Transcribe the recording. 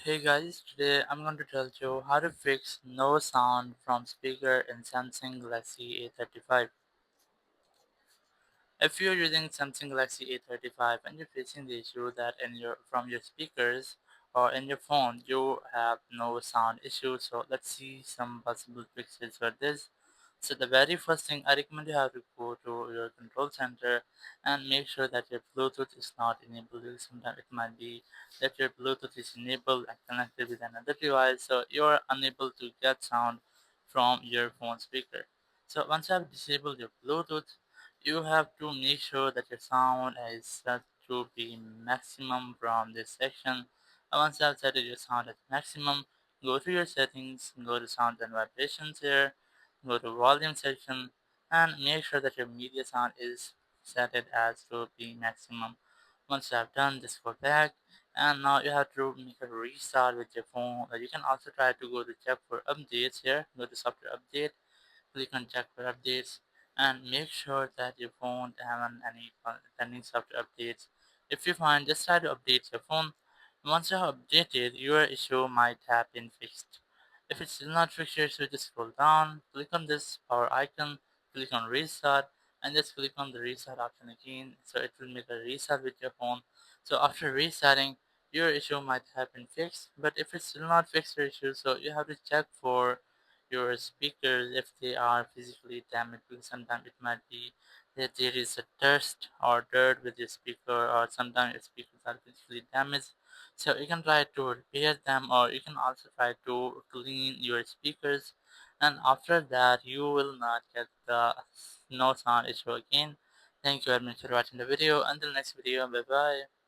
Hey guys, today I'm going to tell you how to fix no sound from speaker in Samsung Galaxy A35. If you're using Samsung Galaxy A35 and you're facing the issue that in your from your speakers or in your phone you have no sound issue, so let's see some possible fixes for this. So the very first thing I recommend you have to go to your control center and make sure that your Bluetooth is not enabled. Sometimes it might be that your Bluetooth is enabled and connected with another device, so you're unable to get sound from your phone speaker. So once you have disabled your Bluetooth, you have to make sure that your sound is set to be maximum from this section. And once you have set your sound at maximum, go to your settings, go to sound and vibrations here, go to volume section, and make sure that your media sound is set it as to be maximum. Once you have done, just go back, and now you have to make a restart with your phone. You can also try to go to check for updates here, go to software update, click on check for updates, and make sure that your phone haven't any pending software updates. If you find, just try to update your phone. Once you have updated, your issue might have been fixed. If it's still not fixed, you should just scroll down, click on this power icon, click on restart, and just click on the restart option again, so it will make a restart with your phone. So after restarting, your issue might have been fixed, but if it's still not fixed your issue, so you have to check for your speakers if they are physically damaged, because sometimes it might be that there is a dust or dirt with your speaker, or sometimes your speakers are physically damaged. So you can try to repair them, or you can also try to clean your speakers, and after that you will not get the no sound issue again. Thank you very much for watching the video. Until next video, bye bye.